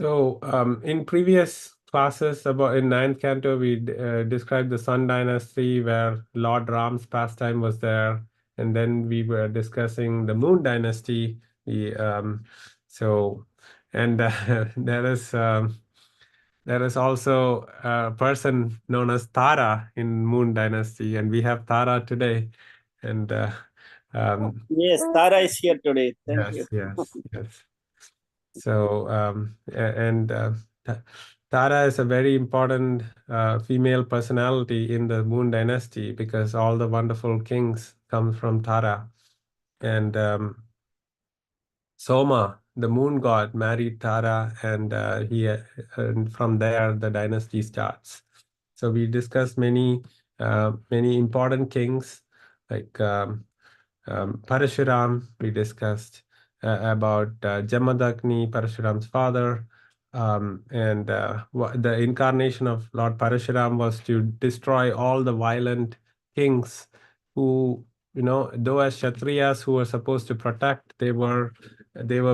So in previous classes about in ninth canto, we described the Sun Dynasty where Lord Ram's pastime was there, and then we were discussing the Moon Dynasty. We so and there is also a person known as Tara in Moon Dynasty, and we have Tara today. And Yes, Tara is here today. Thank you. yes. So, Tara is a very important female personality in the Moon Dynasty because all the wonderful kings come from Tara. And Soma, the moon god, married Tara, and from there the dynasty starts. So we discussed many important kings like Parashuram. We discussed about Jamadagni, Parashuram's father, and the incarnation of Lord Parashuram was to destroy all the violent kings who, though as Kshatriyas who were supposed to protect, they were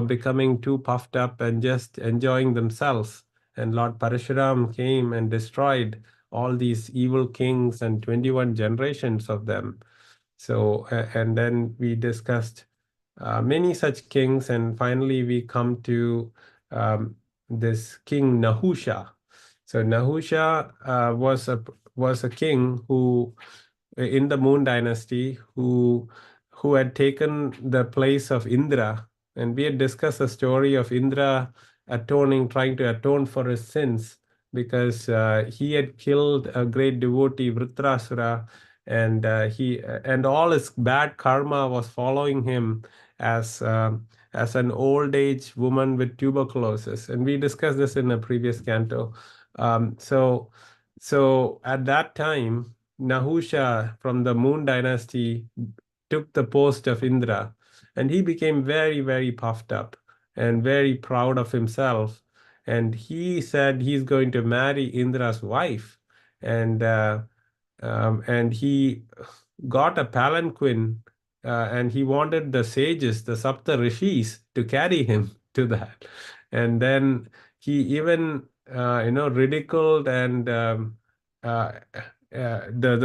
becoming too puffed up and just enjoying themselves. And Lord Parashuram came and destroyed all these evil kings and 21 generations of them. So, and then we discussed many such kings, and finally we come to this King Nahusha. So Nahusha was a king who, in the Moon Dynasty, who had taken the place of Indra, and we had discussed the story of Indra trying to atone for his sins because he had killed a great devotee, Vritrasura, and all his bad karma was following him as as an old age woman with tuberculosis, and we discussed this in a previous canto. So at that time, Nahusha from the Moon Dynasty took the post of Indra, and he became very, very puffed up and very proud of himself. And he said he's going to marry Indra's wife, and and he got a palanquin, and he wanted the sages, the Sapta Rishis, to carry him to that. And then he even, ridiculed and the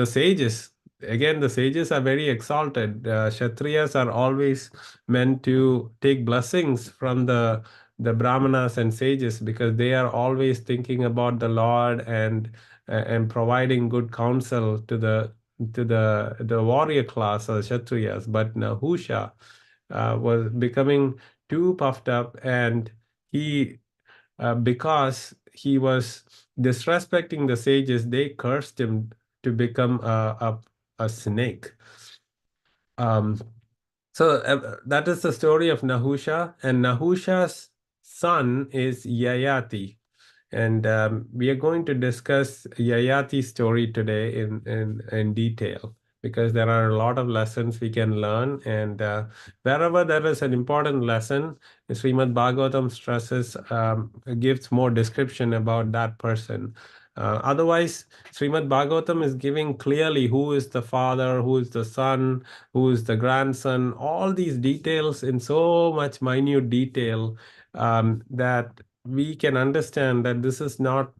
sages. Again, the sages are very exalted. Kshatriyas are always meant to take blessings from the Brahmanas and sages because they are always thinking about the Lord and providing good counsel to the warrior class or Kshatriyas. But Nahusha was becoming too puffed up, and he because he was disrespecting the sages, they cursed him to become a snake. Um, so that is the story of Nahusha, and Nahusha's son is Yayati. And we are going to discuss Yayati's story today in detail because there are a lot of lessons we can learn. And wherever there is an important lesson, Srimad Bhagavatam stresses, gives more description about that person. Otherwise, Srimad Bhagavatam is giving clearly who is the father, who is the son, who is the grandson, all these details in so much minute detail that we can understand that this is not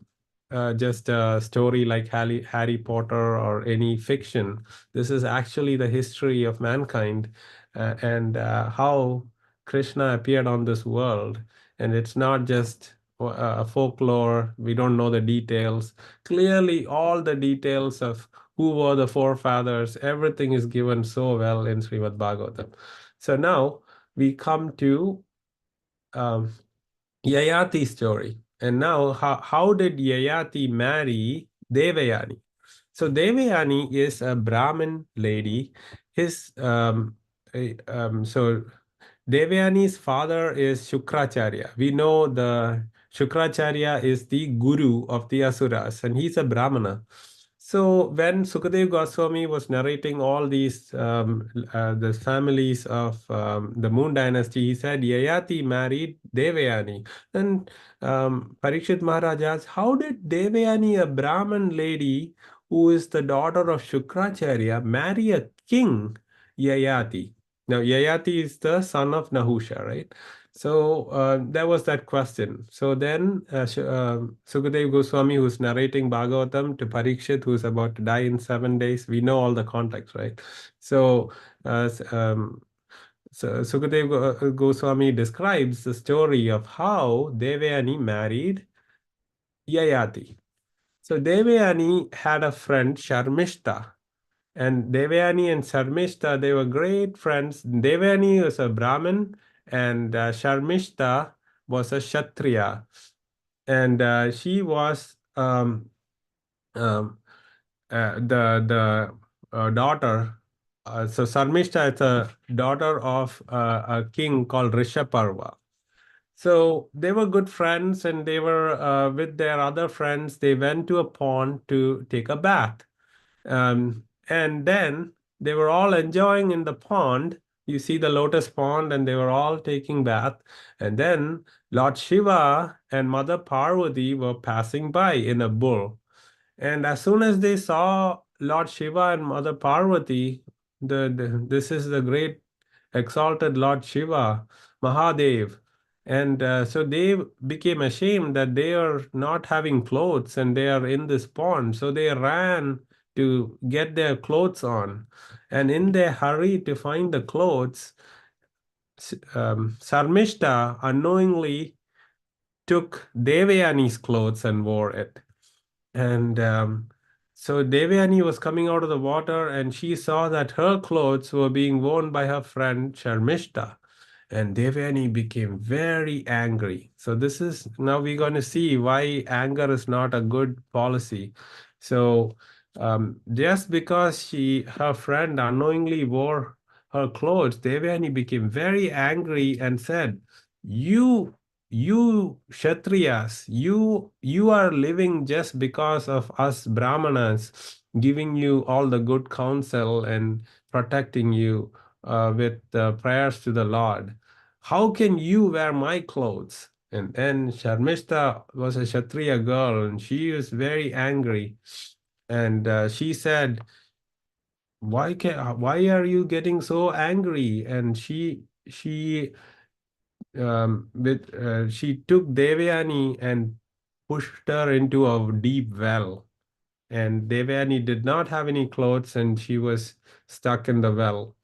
just a story like Harry Potter or any fiction. This is actually the history of mankind and how Krishna appeared on this world. And it's not just a folklore. We don't know the details. Clearly, all the details of who were the forefathers, everything is given so well in Srimad Bhagavatam. So now we come to um, Yayati story. And now, how did Yayati marry Devayani? So Devayani is a Brahmin lady. His so Devayani's father is Shukracharya. We know the Shukracharya is the guru of the Asuras, and he's a Brahmana. So when Sukadev Goswami was narrating all these the families of the Moon Dynasty, he said Yayati married Devayani. And Parikshit Maharaj asked, how did Devayani, a Brahmin lady who is the daughter of Shukracharya, marry a king, Yayati? Now, Yayati is the son of Nahusha, right? So there was that question. So then Sukadeva Goswami, who's narrating Bhagavatam to Parikshit, who's about to die in 7 days, we know all the context, right? So, so Sukadeva Goswami describes the story of how Devayani married Yayati. So Devayani had a friend, Sharmishta, and Devayani and Sharmishta, they were great friends. Devayani was a Brahmin, and Sharmishta was a Kshatriya. And she was um, the daughter. So Sharmishta is a daughter of a king called Rishaparva. So they were good friends, and they were with their other friends. They went to a pond to take a bath. And then they were all enjoying in the pond. You see the lotus pond, and they were all taking bath. And then Lord Shiva and Mother Parvati were passing by in a bull. And as soon as they saw Lord Shiva and Mother Parvati, this is the great exalted Lord Shiva, Mahadev. And so they became ashamed that they are not having clothes and they are in this pond. So they ran to get their clothes on. And in their hurry to find the clothes, Sarmishta unknowingly took Devayani's clothes and wore it. And so Devayani was coming out of the water, and she saw that her clothes were being worn by her friend Sharmishta. And Devayani became very angry. So this is now we're going to see why anger is not a good policy. So just because her friend unknowingly wore her clothes, Devayani became very angry and said, you Kshatriyas, you are living just because of us Brahmanas giving you all the good counsel and protecting you with prayers to the Lord. How can you wear my clothes? And then Sharmishta was a Kshatriya girl, and she was very angry. And she said, why are you getting so angry? And she took Devayani and pushed her into a deep well. And Devayani did not have any clothes, and she was stuck in the well.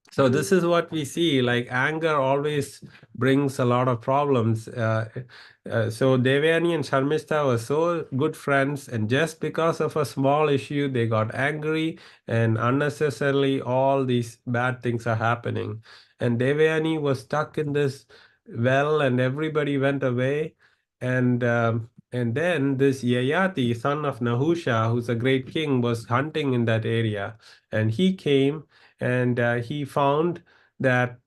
So this is what we see, like anger always brings a lot of problems. So Devayani and Sharmishta were so good friends, and just because of a small issue, they got angry, and unnecessarily all these bad things are happening. And Devayani was stuck in this well, and everybody went away. And then this Yayati, son of Nahusha, who's a great king, was hunting in that area, and he came and he found that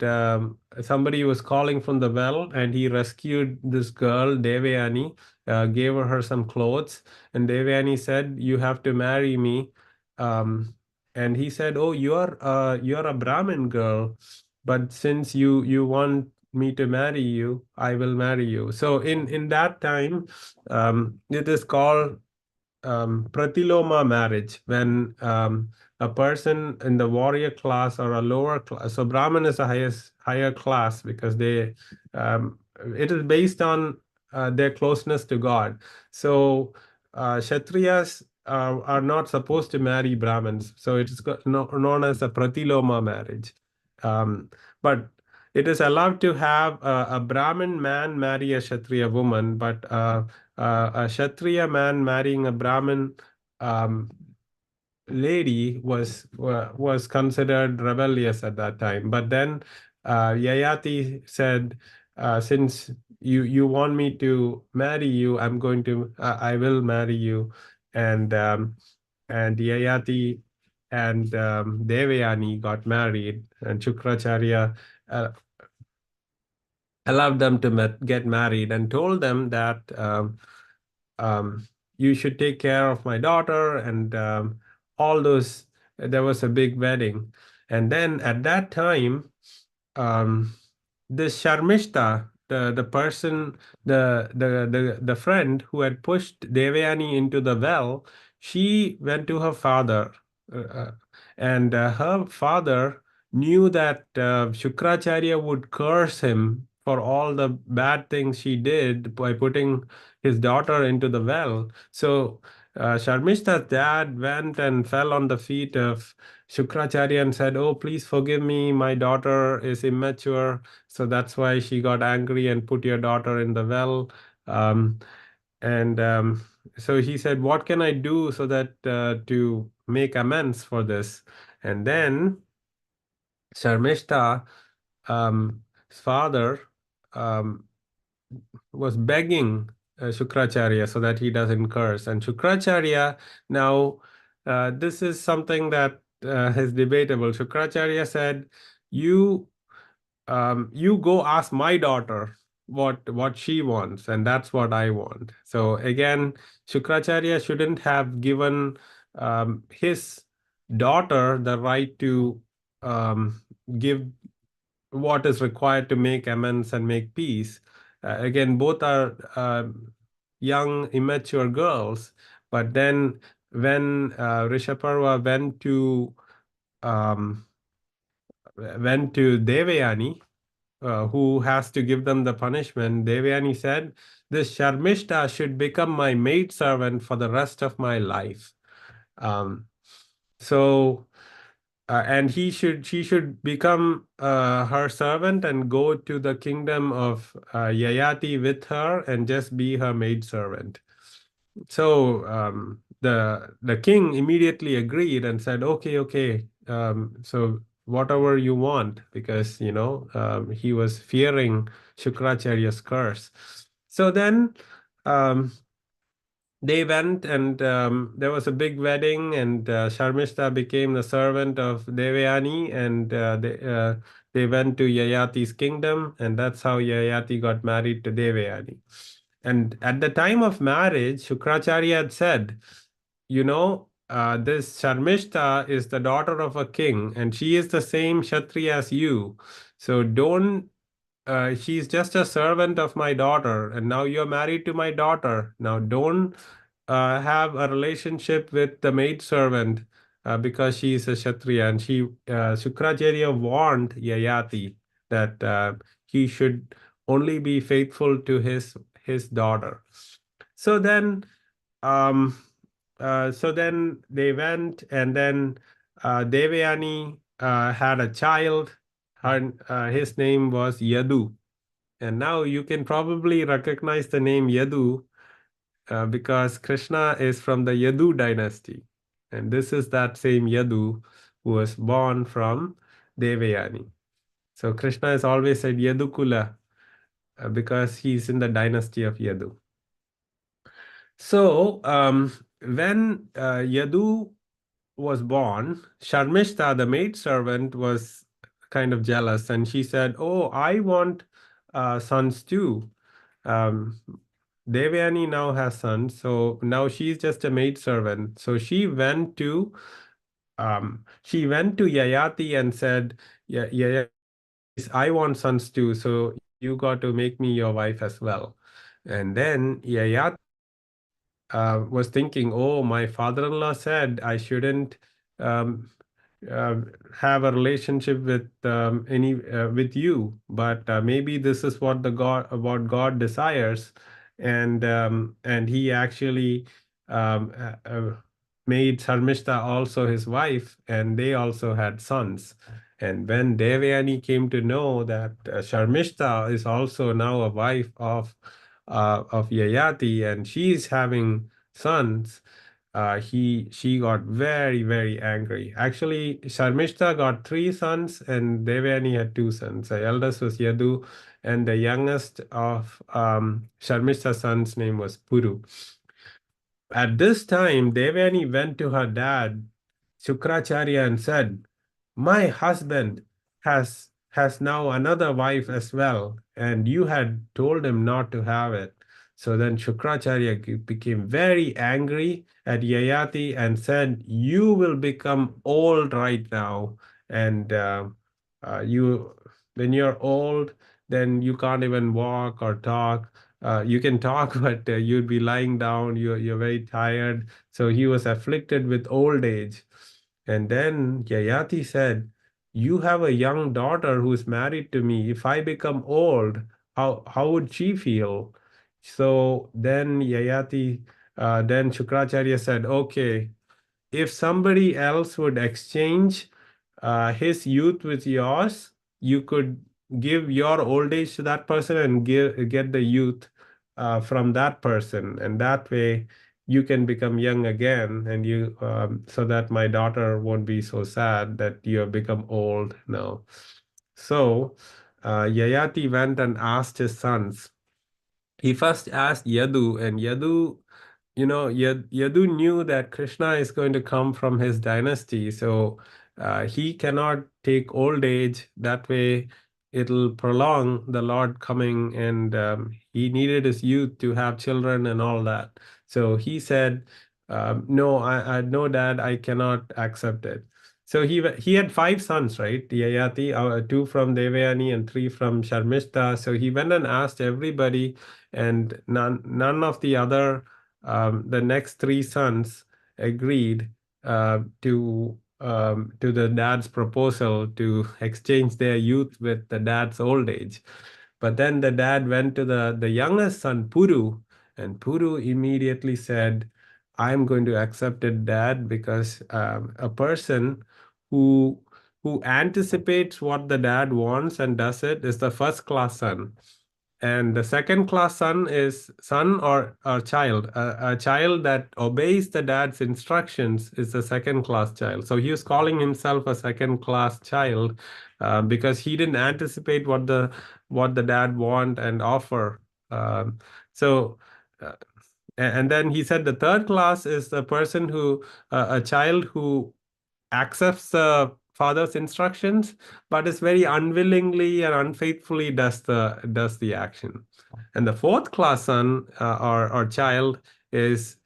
somebody was calling from the well, and he rescued this girl, Devayani, gave her some clothes, and Devayani said, "You have to marry me." And he said, "Oh, you're a Brahmin girl, but since you want me to marry you, I will marry you." So in that time, it is called pratiloma marriage, when a person in the warrior class or a lower class, so Brahmin is a higher class because um, it is based on their closeness to God. So Kshatriyas are not supposed to marry Brahmins, so it is known as a pratiloma marriage. But it is allowed to have a Brahmin man marry a Kshatriya woman, but a Kshatriya man marrying a Brahmin um, lady was considered rebellious at that time. But then Yayati said, "Since you want me to marry you, I will marry you." And Yayati and Devayani got married, and Shukracharya uh, allowed them to get married and told them that um, you should take care of my daughter, and all those. There was a big wedding, and then at that time, um, this Sharmishta, the person, the friend who had pushed Devayani into the well, she went to her father, uh, uh, and her father knew that Shukracharya would curse him for all the bad things she did by putting his daughter into the well. So Sharmishta's dad went and fell on the feet of Shukracharya and said, "Oh, please forgive me. My daughter is immature. So that's why she got angry and put your daughter in the well." Um, and so he said, "What can I do so that to make amends for this?" And then Sharmishta, his father, um, was begging Shukracharya so that he doesn't curse. And Shukracharya, now, this is something that is debatable. Shukracharya said, "You you go ask my daughter what she wants, and that's what I want." So again, Shukracharya shouldn't have given his daughter the right to give what is required to make amends and make peace. Again, both are young, immature girls. But then when Rishaparva um, went to Devayani, who has to give them the punishment, Devayani said, "This Sharmishta should become my maidservant for the rest of my life." Um, so and she should become her servant and go to the kingdom of Yayati with her and just be her maidservant. So the king immediately agreed and said, "Okay, okay. So whatever you want," because he was fearing Shukracharya's curse. So then they went, and there was a big wedding, and Sharmishta became the servant of Devayani, and they went to Yayati's kingdom, and that's how Yayati got married to Devayani. And at the time of marriage, Shukracharya had said, this Sharmishta is the daughter of a king, and she is the same Kshatriya as you. So don't she's just a servant of my daughter, and now you're married to my daughter. Now don't have a relationship with the maid servant because she is a Kshatriya. And Shukracharya warned Yayati that he should only be faithful to his daughter. So then, um, they went, and then Devayani had a child. His name was Yadu. And now you can probably recognize the name Yadu because Krishna is from the Yadu dynasty. And this is that same Yadu who was born from Devayani. So Krishna is always said Yadukula because he's in the dynasty of Yadu. So when Yadu was born, Sharmishta, the maidservant, was kind of jealous, and she said, "Oh, I want sons too." Um, Devayani now has sons, so now she's just a maidservant. So she went to Yayati and said, "Yeah, Yayati, please, I want sons too. So you got to make me your wife as well." And then Yayati was thinking, "Oh, my father-in-law said I shouldn't um, uh, have a relationship with any with you, but maybe this is what God desires." And he actually made Sarmishta also his wife, and they also had sons. And when Devayani came to know that Sharmishta is also now a wife of Yayati, and she's having sons, she got very, very angry. Actually, Sharmishta got three sons, and Devayani had two sons. The eldest was Yadu, and the youngest of Sharmishta's sons' name was Puru. At this time, Devayani went to her dad, Shukracharya, and said, "My husband has now another wife as well, and you had told him not to have it." So then Shukracharya became very angry at Yayati and said, "You will become old right now, and you when you're old, then you can't even walk or talk. You can talk, but you'd be lying down. You're very tired." So he was afflicted with old age. And then Yayati said, you have a young daughter who's married to me. If I become old, how would she feel? So then then Shukracharya said, okay, if somebody else would exchange his youth with yours, you could give your old age to that person and get the youth from that person, and that way you can become young again, and you so that my daughter won't be so sad that you have become old now. So Yayati went and asked his sons. He first asked Yadu, and Yadu knew that Krishna is going to come from his dynasty, so he cannot take old age. That way, it'll prolong the Lord coming, and he needed his youth to have children and all that. So he said, "No, I no, Dad, I cannot accept it." So he had five sons, right? Yayati, two from Devayani and three from Sharmishta. So he went and asked everybody, and none of the next three sons agreed to the dad's proposal to exchange their youth with the dad's old age. But then the dad went to the youngest son, Puru, and Puru immediately said, I'm going to accept it, Dad, because a person who who anticipates what the dad wants and does it is the first class son. And the second class son is son or child. A child that obeys the dad's instructions is a second class child. So he was calling himself a second class child because he didn't anticipate what the dad want and offer. Um, so uh, and then he said the third class is the person who a child who accepts the father's instructions, but is very unwillingly and unfaithfully does the action. And the fourth class son or child is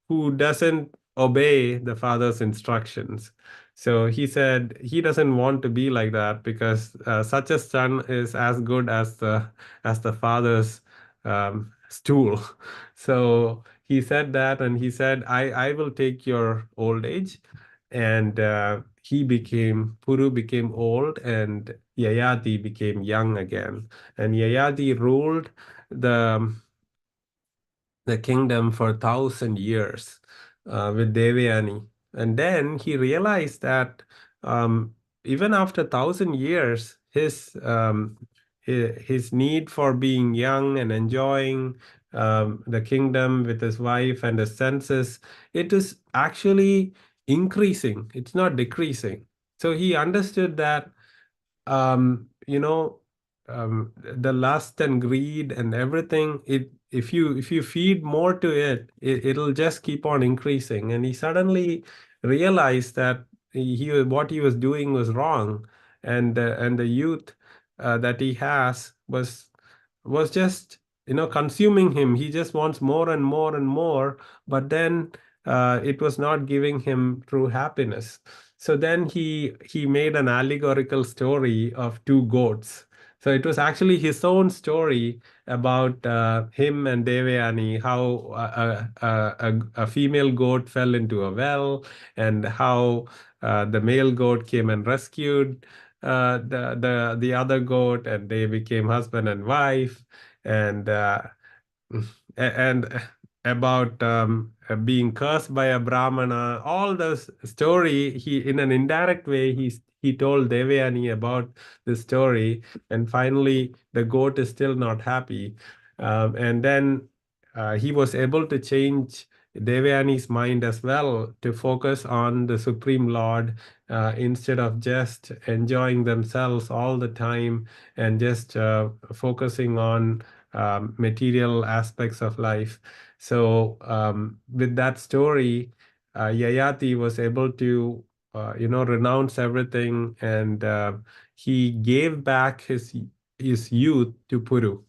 who doesn't obey the father's instructions. So he said he doesn't want to be like that because such a son is as good as the father's stool. So he said that, and he said, I will take your old age, and Puru became old, and Yayati became young again. And Yayati ruled the the kingdom for 1,000 years with Devayani. And then he realized that um, even after 1,000 years, his need for being young and enjoying the kingdom with his wife and his senses, it is actually increasing. It's not decreasing. So he understood that you know the lust and greed and everything, if you feed more to it'll just keep on increasing. And he suddenly realized that what he was doing was wrong, and the youth that he has was just consuming him. He just wants more and more and more, but then it was not giving him true happiness. So then he made an allegorical story of two goats. So it was actually his own story about him and Devayani, how a female goat fell into a well, and how the male goat came and rescued the other goat, and they became husband and wife, and and about being cursed by a brahmana. All those story, he in an indirect way he told Devayani about the story, and finally the goat is still not happy, and then he was able to change Devayani's mind as well to focus on the Supreme Lord, instead of just enjoying themselves all the time and just focusing on material aspects of life. So with that story, Yayati was able to renounce everything, and he gave back his youth to Puru.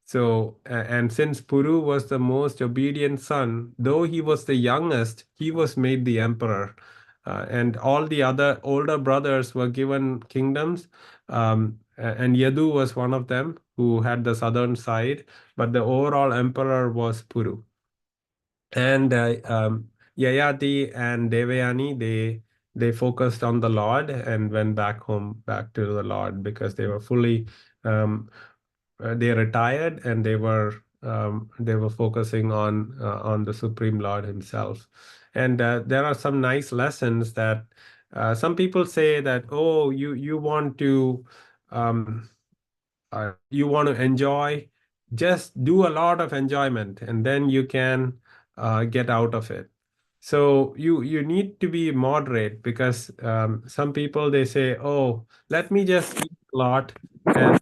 So, and since Puru was the most obedient son, though he was the youngest, he was made the emperor. And all the other older brothers were given kingdoms. And Yadu was one of them who had the southern side, but the overall emperor was Puru. And Yayati and Devayani, they focused on the Lord and went back home, back to the Lord, because they were fully they retired, and they were focusing on the Supreme Lord Himself. And there are some nice lessons that some people say that, oh, you want to um, enjoy, just do a lot of enjoyment, and then you can get out of it. So you need to be moderate, because some people, they say, oh, let me just eat a lot, and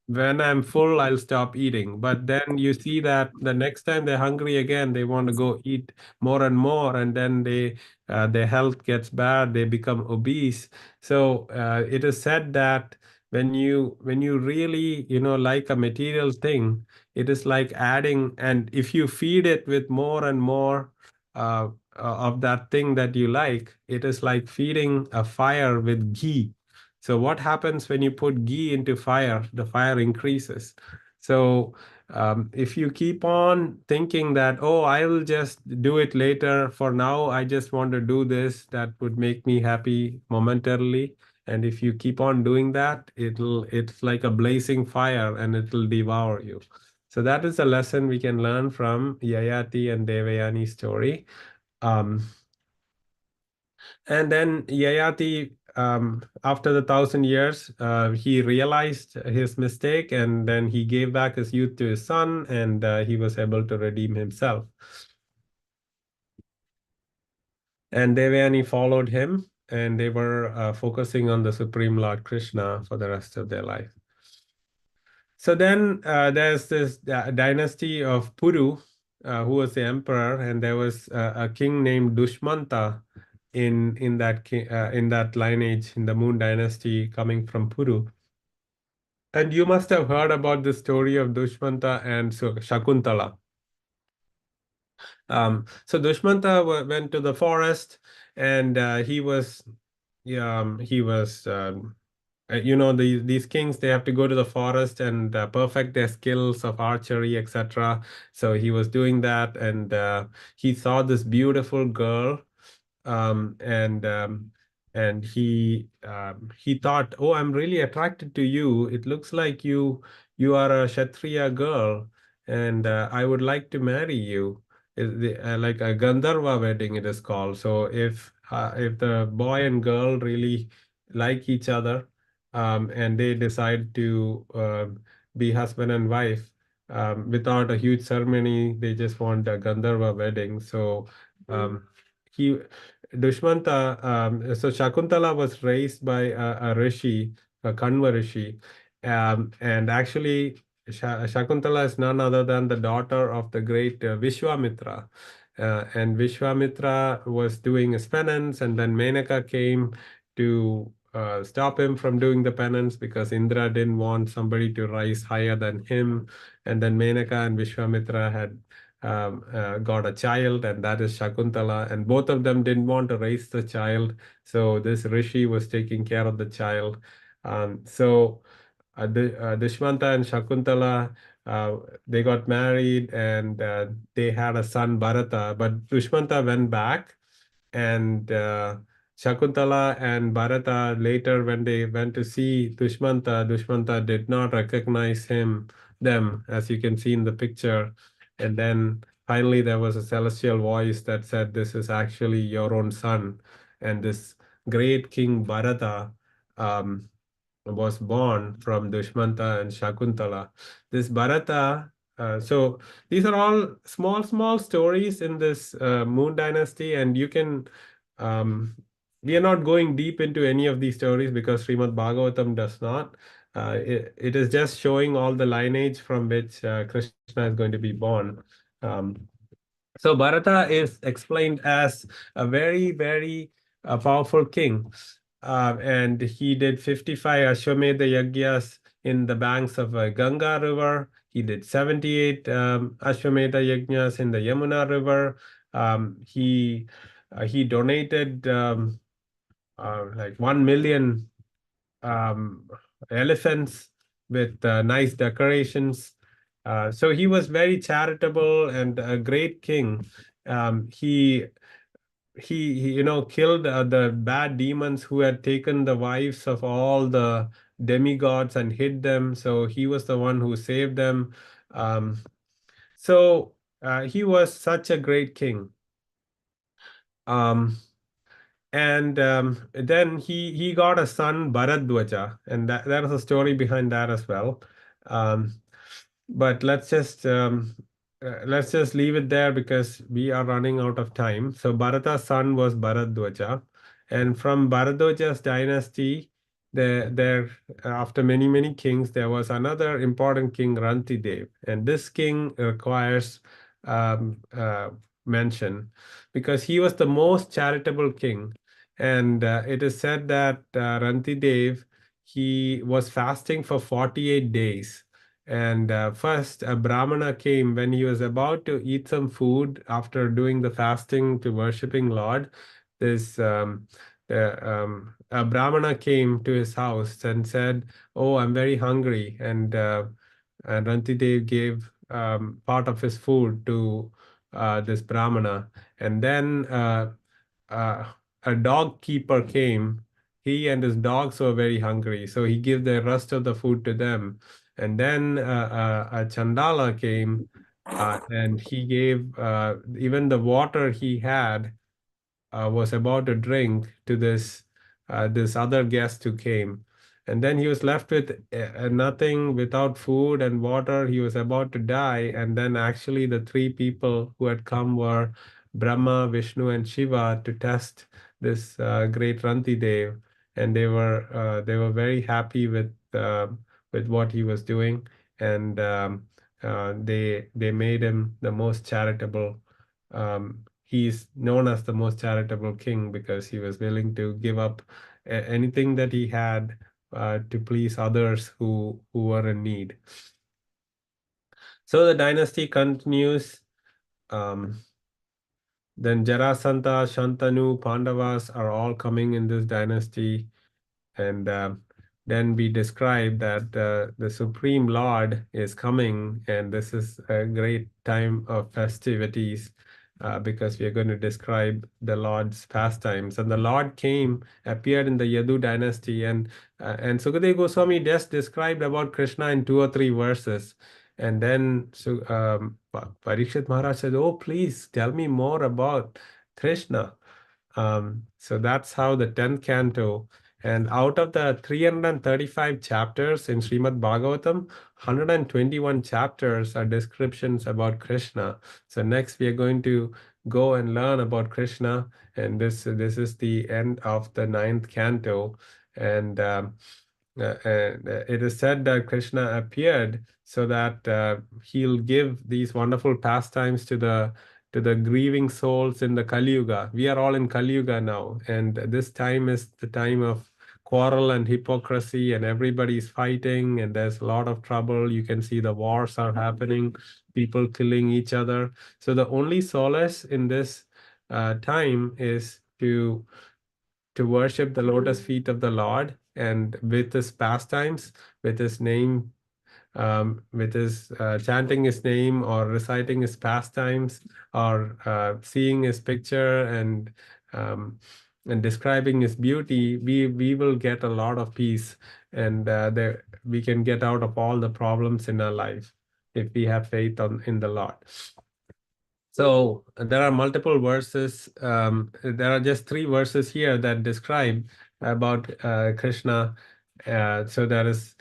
when I'm full, I'll stop eating. But then you see that the next time they're hungry again, they want to go eat more and more, and then their health gets bad, they become obese. So it is said that when you really like a material thing, it is like adding, and if you feed it with more and more of that thing that you like, it is like feeding a fire with ghee. So what happens when you put ghee into fire? The fire increases. So if you keep on thinking that, oh, I will just do it later, for now I just want to do this, that would make me happy momentarily, and if you keep on doing that, it's like a blazing fire, and it'll devour you. So that is a lesson we can learn from Yayati and Devayani's story. Um, and then Yayati, after the 1,000 years, he realized his mistake, and then he gave back his youth to his son, and he was able to redeem himself. And Devayani followed him, and they were focusing on the Supreme Lord Krishna for the rest of their life. So then there's this dynasty of Puru, who was the emperor, and there was a king named Dushmanta in that lineage, in the Moon dynasty coming from Puru. And you must have heard about the story of Dushmanta and Shakuntala. So Dushmanta went to the forest, and he was these kings, they have to go to the forest and perfect their skills of archery, etc. So he was doing that, and he saw this beautiful girl, um, and um, and he thought, oh, I'm really attracted to you. It looks like you are a Kshatriya girl, and I would like to marry you. Like a Gandharva wedding, it is called. So if the boy and girl really like each other, and they decide to be husband and wife, without a huge ceremony, they just want a Gandharva wedding. So he Dushmanta, so Shakuntala was raised by a rishi, a Kanva rishi, and actually Shakuntala is none other than the daughter of the great Vishwamitra. And Vishwamitra was doing his penance, and then Menaka came to stop him from doing the penance, because Indra didn't want somebody to rise higher than him. And then Menaka and Vishwamitra had got a child, and that is Shakuntala. And both of them didn't want to raise the child, so this rishi was taking care of the child. So Dushmanta and Shakuntala, uh, they got married, and they had a son, Bharata. But Dushmanta went back, and Shakuntala and Bharata, later when they went to see Dushmanta, Dushmanta did not recognize them, as you can see in the picture. And then finally there was a celestial voice that said, this is actually your own son. And this great king Bharata um, was born from Dushmanta and Shakuntala. This Bharata, so these are all small, small stories in this Moon Dynasty, and you can, we are not going deep into any of these stories, because Srimad Bhagavatam does not. It is just showing all the lineage from which Krishna is going to be born. Um, so Bharata is explained as a very, very powerful king. And he did 55 Ashwamedha Yagyas in the banks of Ganga River. He did 78 Ashwamedha Yajnas in the Yamuna River. He donated like 1 million um, elephants with nice decorations. So he was very charitable and a great king. He he killed the bad demons who had taken the wives of all the demigods and hid them. So he was the one who saved them. Um, so he was such a great king. Um, and then he got a son Bharadwaja, and that is a story behind that as well. Um, but let's just leave it there because we are running out of time. So Bharata's son was Bharadwaja, and from Bharadwaja's dynasty, there after many kings, there was another important king, Rantidev, and this king requires um, uh, mention because he was the most charitable king, and it is said that Rantidev, he was fasting for 48 days. And first, a Brahmana came when he was about to eat some food after doing the fasting to worshiping Lord. This a Brahmana came to his house and said, "Oh, I'm very hungry," and Rantidev gave part of his food to this Brahmana, and then uh, a dog keeper came. He and his dogs were very hungry, so he gave the rest of the food to them. And then a Chandala came, and he gave even the water he had was about to drink to this other guest who came, and then he was left with nothing, without food and water. He was about to die, and then actually the three people who had come were Brahma, Vishnu, and Shiva to test this great Rantidev, and they were very happy with what he was doing, and they made him the most charitable. He's known as the most charitable king because he was willing to give up anything that he had to please others who were in need. So the dynasty continues. Um, then Jarasandha, Shantanu, Pandavas are all coming in this dynasty. And then we describe that the Supreme Lord is coming, and this is a great time of festivities because we are going to describe the Lord's pastimes. And the Lord came, appeared in the Yadu dynasty, and Sukadeva Goswami just described about Krishna in 2 or 3 verses. And then Parikshit Maharaj said, "Oh, please tell me more about Krishna." So that's how the 10th canto, and out of the 335 chapters in Srimad Bhagavatam, 121 chapters are descriptions about Krishna. So next we are going to go and learn about Krishna, and this is the end of the 9th canto. And it is said that Krishna appeared so that he'll give these wonderful pastimes to the grieving souls in the Kali Yuga. We are all in Kali Yuga now, and this time is the time of quarrel and hypocrisy, and everybody's fighting, and there's a lot of trouble. You can see the wars are happening, people killing each other. So the only solace in this time is to worship the lotus feet of the Lord, and with his pastimes, with his name, with his chanting his name or reciting his pastimes, or seeing his picture and describing his beauty, we will get a lot of peace, and there we can get out of all the problems in our life if we have faith in the Lord. So there are multiple verses. There are just 3 verses here that describe about Krishna. So there is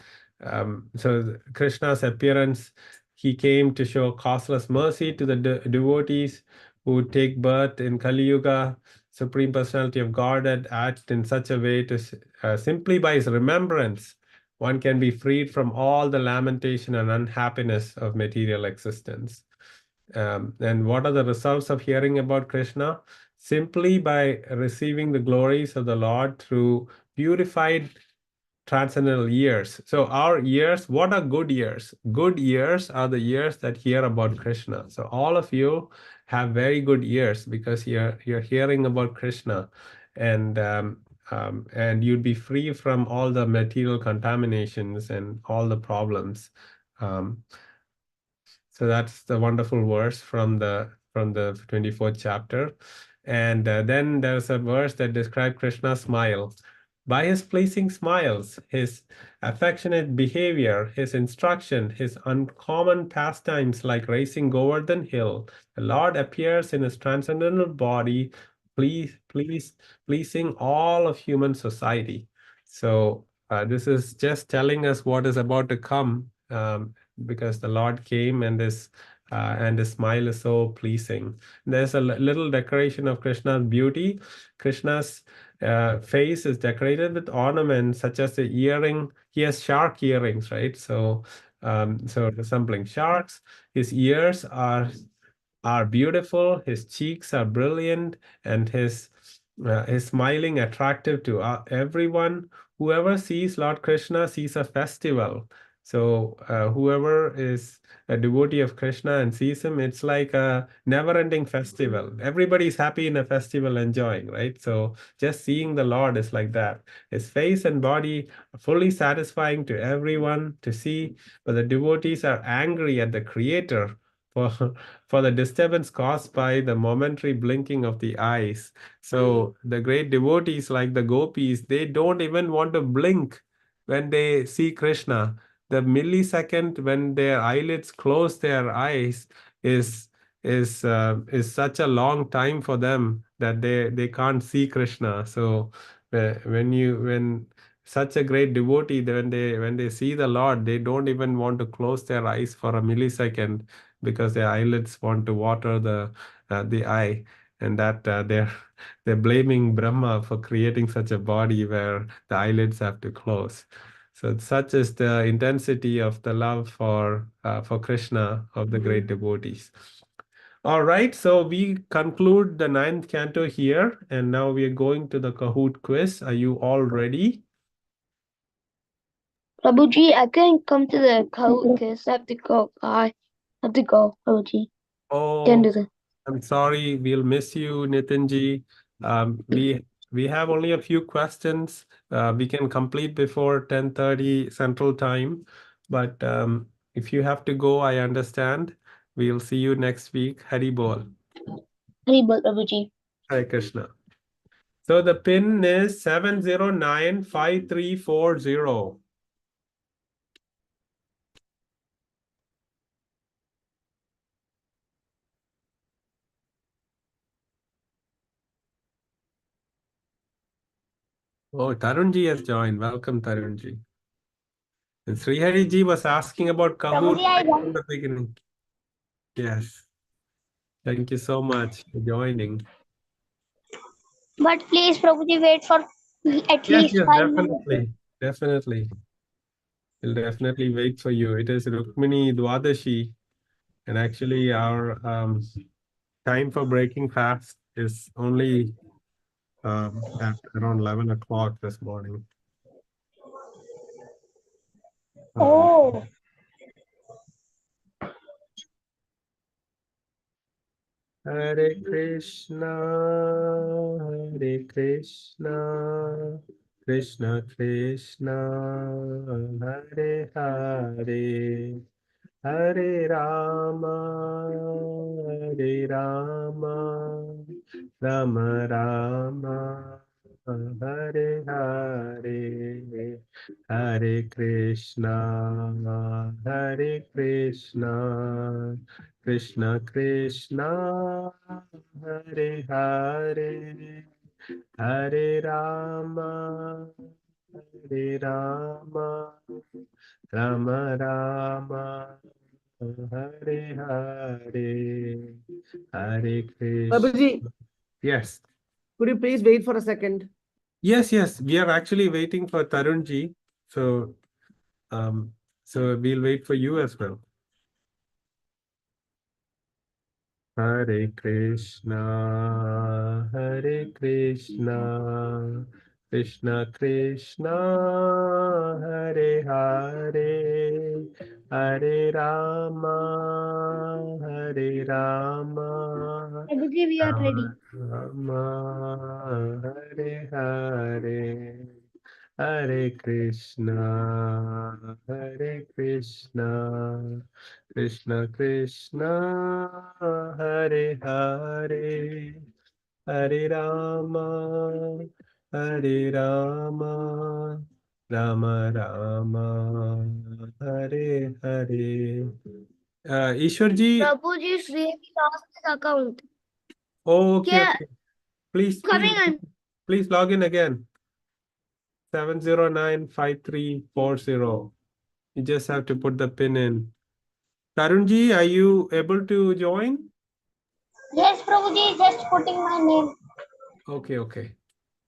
so Krishna's appearance. He came to show causeless mercy to the devotees who take birth in Kali Yuga. Supreme Personality of Godhead act in such a way to simply by his remembrance, one can be freed from all the lamentation and unhappiness of material existence. And what are the results of hearing about Krishna? Simply by receiving the glories of the Lord through purified transcendental years. So our years, what are good years? Good years are the years that hear about Krishna. So all of you have very good years because you're hearing about Krishna, and you'd be free from all the material contaminations and all the problems. Um, so that's the wonderful verse from the 24th chapter. And then there's a verse that describes Krishna's smile. By his pleasing smiles, his affectionate behavior, his instruction, his uncommon pastimes like racing Govardhan Hill, the Lord appears in his transcendental body, pleasing all of human society. So this is just telling us what is about to come, because the Lord came and his smile is so pleasing. There's a little decoration of Krishna's beauty. Krishna's face is decorated with ornaments such as the earring. He has shark earrings, right? So resembling sharks. His ears are beautiful. His cheeks are brilliant, and his smiling attractive to everyone. Whoever sees Lord Krishna sees a festival. So whoever is a devotee of Krishna and sees him, it's like a never-ending festival. Everybody's happy in a festival, enjoying, right? So just seeing the Lord is like that. His face and body are fully satisfying to everyone to see, but the devotees are angry at the Creator for for the disturbance caused by the momentary blinking of the eyes. So the great devotees like the gopis, they don't even want to blink when they see Krishna. The millisecond when their eyelids close their eyes is is such a long time for them that they can't see Krishna. So when such a great devotee, when they see the Lord, they don't even want to close their eyes for a millisecond because their eyelids want to water the eye, and that they're blaming Brahma for creating such a body where the eyelids have to close. So such is the intensity of the love for Krishna of the great devotees. All right, so we conclude the ninth canto here, and now we are going to the Kahoot quiz. Are you all ready? Prabhuji, I can't come to the Kahoot because I have to go. I have to go, Prabhuji. Can't Oh, do that. I'm sorry, we'll miss you, Nitinji. We have only a few questions. We can complete before 10:30 Central Time, but if you have to go, I understand. We'll see you next week. Hari Bol. Haribol, Prabhuji. Hare Krishna. So the pin is 7095340. Oh, Tarunji has joined. Welcome, Tarunji. And Srihariji was asking about Kahoot Prabhuji, I right got. from the beginning. Yes. Thank you so much for joining. But please, Prabhuji, wait for at Yes, least yes, 5 minutes. definitely. Definitely. We'll definitely wait for you. It is Rukmini Dwadashi, and actually our time for breaking fast is only at around 11 o'clock this morning. Oh. Hare Krishna, Hare Krishna, Krishna Krishna, Hare Hare, Hare Rama, Hare Rama, Rama Rama, Hare Hare, Hare Krishna, Hare Krishna, Krishna Krishna, Hare Hare, Hare Rama, Hare Rama, Rama Rama, Hare Hare, Hare Krishna. Babaji, Yes. could you please wait for a second? Yes, yes. We are actually waiting for Tarunji. So um so we'll wait for you as well. Hare Krishna, Hare Krishna, Krishna Krishna, Hare Hare, Hare Rama, Hare Rama, Prabhuji, we are ready. Rama, Hare Hare, Hare Krishna, Hare Krishna, Krishna Krishna, Hare Hare, Hare Rama, Hare Rama, Rama Rama, Hare Hare. Ishwarji. Prabhuji really lost his account. Oh, okay, Yeah, okay. Please, coming please, in. please log in again. 7095340. You just have to put the pin in. Tarunji, are you able to join? Yes, Prabhuji, just putting my name. Okay, okay.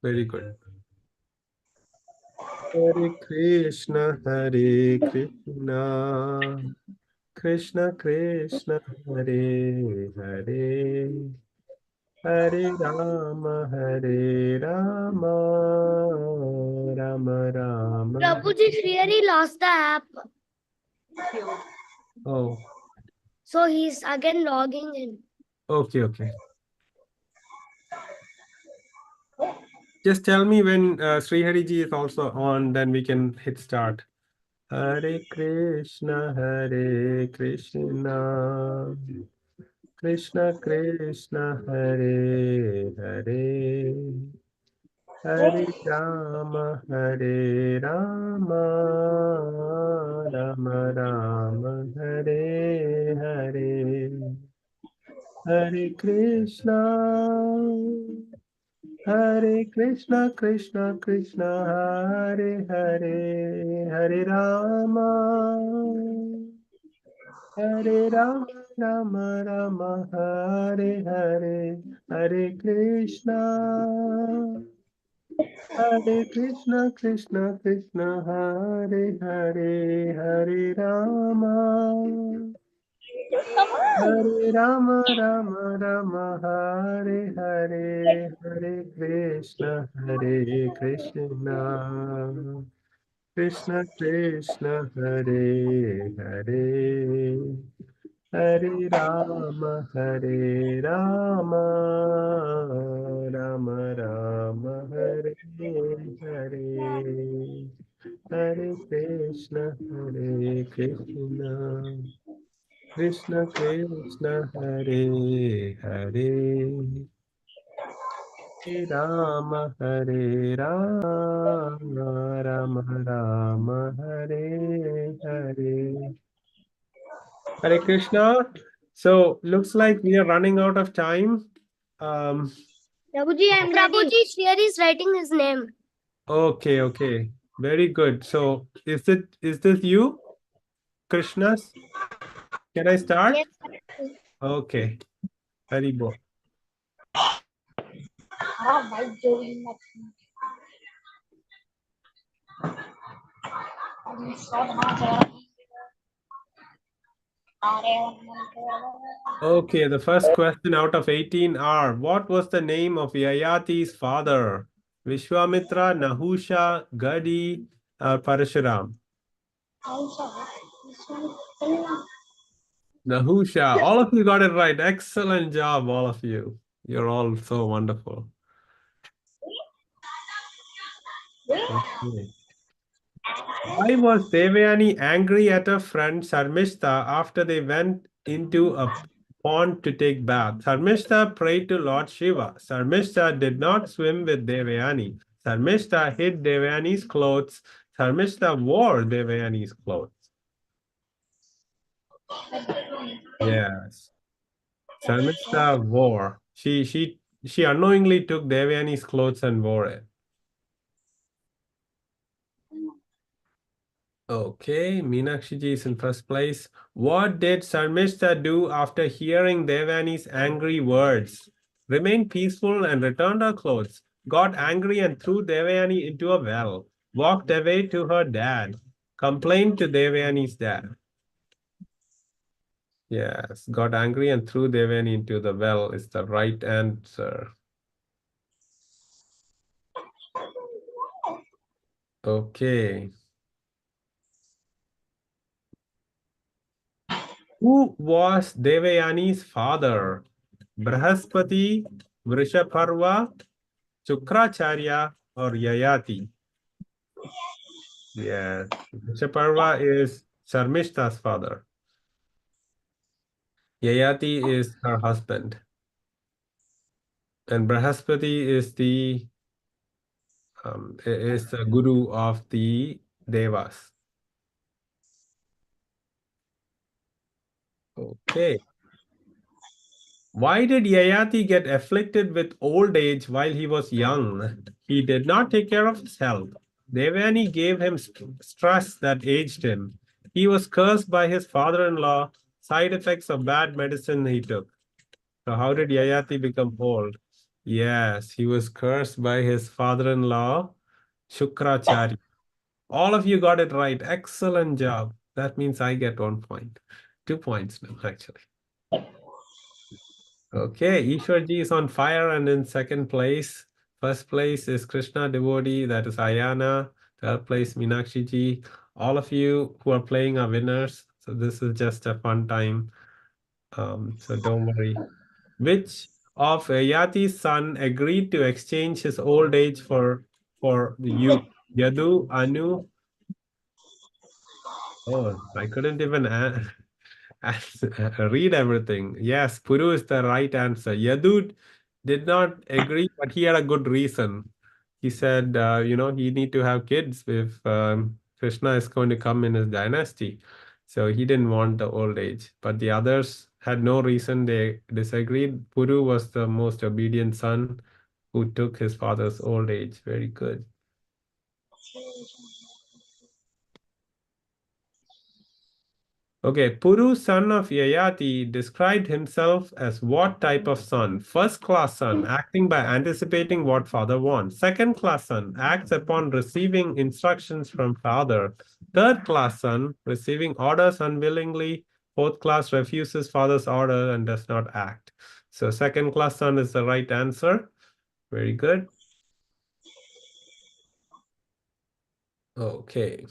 Very good. Hare Krishna, Hare Krishna, Krishna Krishna, Hare Hare, Hare Rama, Hare Rama, Rama Rama. Prabhuji really lost the app. Oh, So he's again logging in. okay, okay. Just tell me when Srihari ji is also on, then we can hit start. Hare Krishna, Hare Krishna, Krishna Krishna, Hare Hare, Hare Rama, Hare Rama, Rama Rama, Hare Hare, Hare Krishna. Hare Krishna, Krishna Krishna, Hare Hare, Hare Rama, Hare Rama, Rama Rama, Hare Hare, Hare Krishna, Hare Krishna, Krishna Krishna, Hare Hare, Hare Rama. Hare Rama, Rama Rama, Hare Hare, Hare Krishna, Hare Krishna, Krishna Krishna, Hare Hare, Hare Rama, Hare Rama, Rama Rama, Hare Hare, Hare Krishna, Hare Krishna. Krishna Krishna Hare Hare, Hare Rama Hare Rama, Rama Rama Hare Hare. Hare Krishna. So looks like we are running out of time. Prabhuji, I'm Prabhuji, here is writing his name. Okay, okay. Very good. So is this you, Krishnas? Can I start? Yes. Okay. Very good. Okay, the first question out of 18 are, what was the name of Yayati's father? Vishwamitra, Nahusha, Gadi, or Parashuram? Nahusha. All of you got it right. Excellent job, all of you. You're all so wonderful. Okay. Why was Devayani angry at her friend Sarmishta after they went into a pond to take bath? Sarmishta prayed to Lord Shiva. Sarmishta did not swim with Devayani. Sarmishta hid Devayani's clothes. Sarmishta wore Devayani's clothes. Yes. Sarmishta wore. She unknowingly took Devayani's clothes and wore it. Okay, Meenakshi ji is in first place. What did Sarmishta do after hearing Devani's angry words? Remained peaceful and returned her clothes. Got angry and threw Devayani into a well. Walked away to her dad. Complained to Devayani's dad. Yes, got angry and threw Devayani into the well is the right answer. Okay. Who was Devayani's father? Brahaspati, Vrishaparva, Chukracharya, or Yayati? Yes, Vrishaparva is Sarmishta's father. Yayati is her husband. And Brahaspati is the guru of the Devas. Okay. Why did Yayati get afflicted with old age while he was young? He did not take care of his health. Devani gave him stress that aged him. He was cursed by his father-in-law, side effects of bad medicine he took. So how did Yayati become old? Yes, he was cursed by his father-in-law, Shukrachari. All of you got it right. Excellent job. That means I get 1 point. 2 points now, actually. Okay, Ishwarji is on fire and in second place. First place is Krishna devotee, that is Ayana. Third place, Meenakshi ji. All of you who are playing are winners. So this is just a fun time. So don't worry. Which of Yati's son agreed to exchange his old age for the youth? Yadu, Anu. Oh, I couldn't even read everything. Yes, Puru is the right answer. Yadu did not agree, but he had a good reason. He said, he need to have kids if Krishna is going to come in his dynasty. So he didn't want the old age. But the others had no reason. They disagreed. Puru was the most obedient son who took his father's old age. Very good. Okay, Puru, son of Yayati, described himself as what type of son? First class son, acting by anticipating what father wants. Second class son, acts upon receiving instructions from father. Third class son, receiving orders unwillingly. Fourth class refuses father's order and does not act. So second class son is the right answer. Very good. Okay.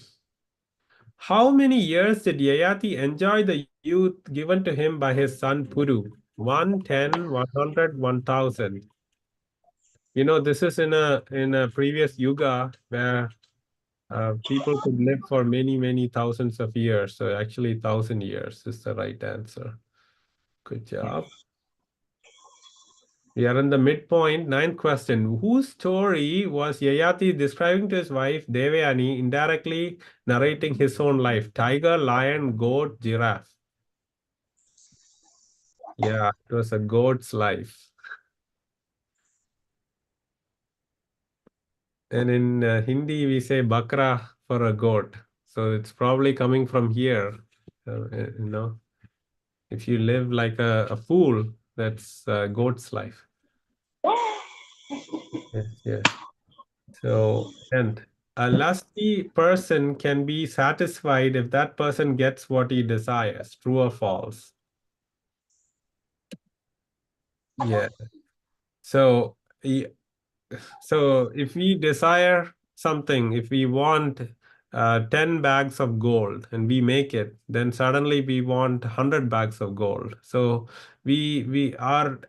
How many years did Yayati enjoy the youth given to him by his son Puru? 1, 10, 100, 1000. This is in a previous yuga where people could live for many, many thousands of years. So actually 1000 years is the right answer. Good job. We are in the midpoint. Ninth question. Whose story was Yayati describing to his wife Devayani, indirectly narrating his own life? Tiger, lion, goat, giraffe. Yeah, it was a goat's life. And in Hindi, we say bakra for a goat. So it's probably coming from here. If you live like a fool, that's a goat's life. Yes, yes. So, and a lusty person can be satisfied if that person gets what he desires. True or false? Yeah. So, if we desire something, if we want 10 bags of gold and we make it, then suddenly we want 100 bags of gold. So our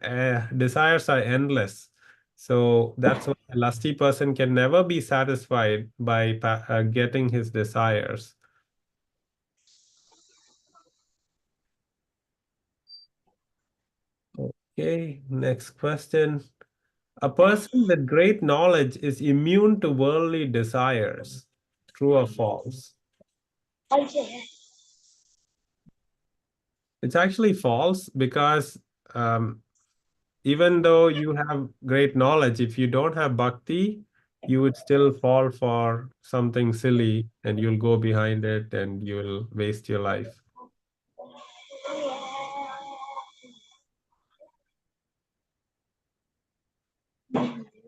desires are endless. So that's why a lusty person can never be satisfied by getting his desires. Okay, next question. A person with great knowledge is immune to worldly desires. True or false? It's actually false because even though you have great knowledge, if you don't have bhakti, you would still fall for something silly and you'll go behind it and you'll waste your life.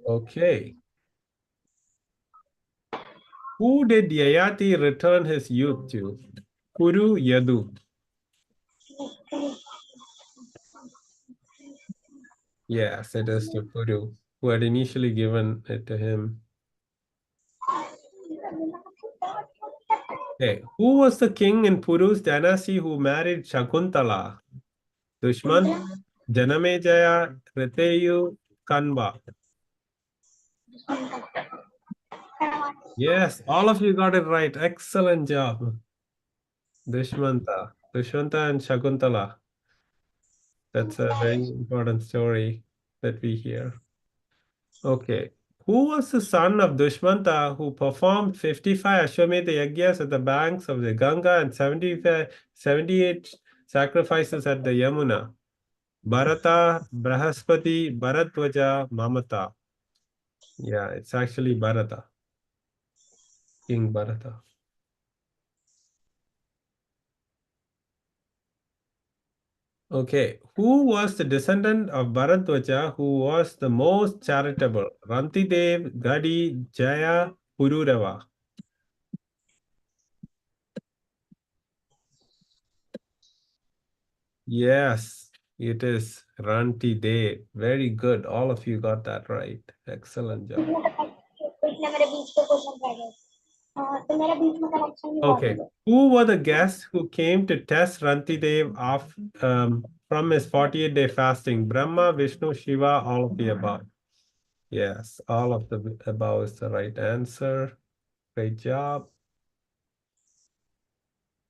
Okay. Who did Yayati return his youth to? Puru, Yadu. Yes, it is to Puru, who had initially given it to him. Okay. Who was the king in Puru's dynasty who married Shakuntala? Dushman, Janamejaya, Riteyu, Kanva. Yes, all of you got it right. Excellent job. Dushmanta and Shakuntala. That's a very important story that we hear. Okay. Who was the son of Dushmanta who performed 55 Ashwamedha Yagyas at the banks of the Ganga and 78 sacrifices at the Yamuna? Bharata, Brahaspati, Bharadwaja, Mamata. Yeah, it's actually Bharata. King Bharata. Okay, who was the descendant of Bharadwaja who was the most charitable? Rantideva, Gadi, Jaya, Pururava. Yes, it is Rantideva. Very good. All of you got that right. Excellent job. Okay, who were the guests who came to test Rantideva off from his 48-day fasting? Brahma, Vishnu, Shiva, all of the above. Yes, all of the above is the right answer. Great job.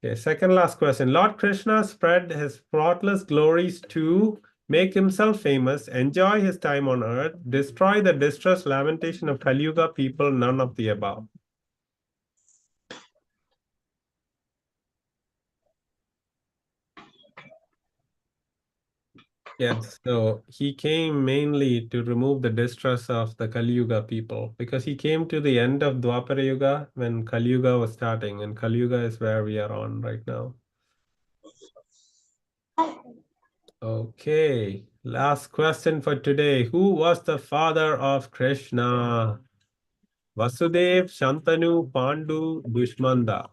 Okay, second last question. Lord Krishna spread his flawless glories to make himself famous, enjoy his time on earth, destroy the distress, lamentation of Kali Yuga people, none of the above. Yes, so he came mainly to remove the distress of the Kali Yuga people because he came to the end of Dwapara Yuga when Kali Yuga was starting, and Kali Yuga is where we are on right now. Okay, last question for today. Who was the father of Krishna? Vasudev, Shantanu, Pandu, Dushmanda.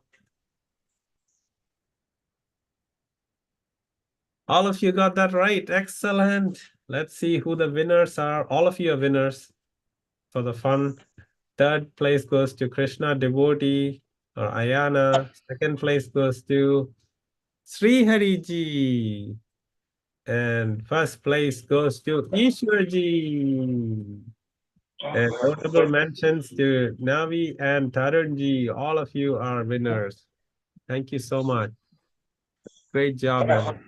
All of you got that right. Excellent. Let's see who the winners are. All of you are winners for the fun. Third place goes to Krishna devotee or Ayana. Second place goes to Sri Hariji. And first place goes to Ishwarji. And notable mentions to Navi and Tarunji. All of you are winners. Thank you so much. Great job, everyone.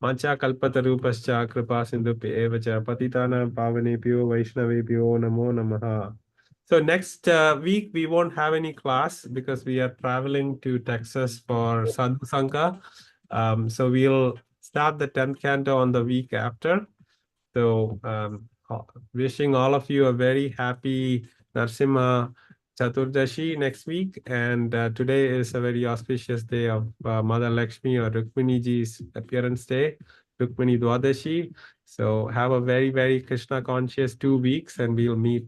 Mancha kalpatarupascha kripa sindhubhya eva cha patitanam pavanebhyo vaishnavebhyo namo namaha. So next week we won't have any class because we are traveling to Texas for Sadhu Sangha. So we'll start the 10th canto on the week after. So wishing all of you a very happy Narsimha Chaturdashi next week. And today is a very auspicious day of Mother Lakshmi or Rukmini ji's appearance day, Rukmini Dwadashi. So have a very, very Krishna conscious 2 weeks, and we'll meet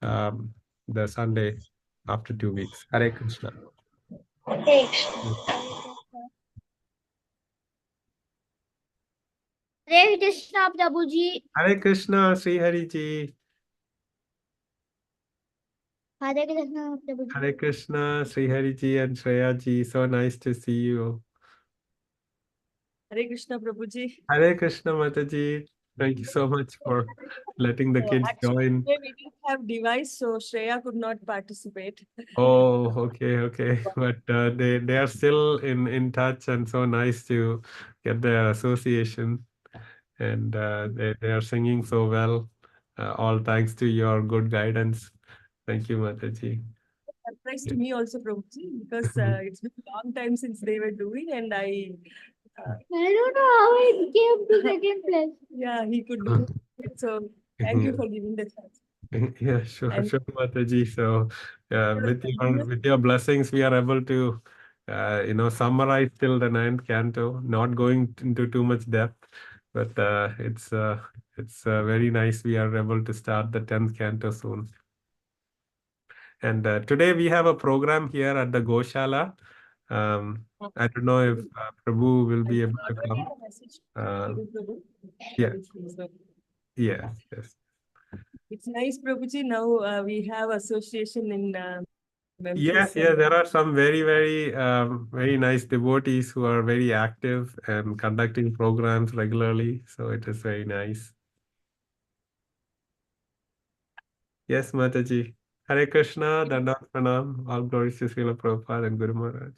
the Sunday after 2 weeks. Hare Krishna. Hare Krishna, Prabhuji. Hare Krishna, Sri Hari ji. Hare Krishna, Prabhuji. Hare Krishna, Sri Hari ji and Shreya ji. So nice to see you. Hare Krishna, Prabhuji. Hare Krishna, Mataji. Thank you so much for letting the kids join. Today we didn't have device, so Shreya could not participate. Oh, okay. But they are still in touch, and so nice to get their association. And they are singing so well. All thanks to your good guidance. Thank you, Mataji. Surprise to me also, Prabhuji, because it's been a long time since they were doing, and I don't know how it came to second place. yeah, he could do it. So thank you for giving the chance. Yeah, sure, And- sure, Mataji. So, with your blessings, we are able to, summarize till the 9th canto. Not going into too much depth, but it's very nice. We are able to start the 10th canto soon. And today we have a program here at the Goshala. I don't know if Prabhu will be able to come. Yeah. Yes. It's nice, Prabhuji. Now we have association in Memphis. Yeah. There are some very, very, very nice devotees who are very active and conducting programs regularly. So it is very nice. Yes, Mataji. Hare Krishna, Dandavat Pranam, all glories to Srila Prabhupada and Guru Maharaj.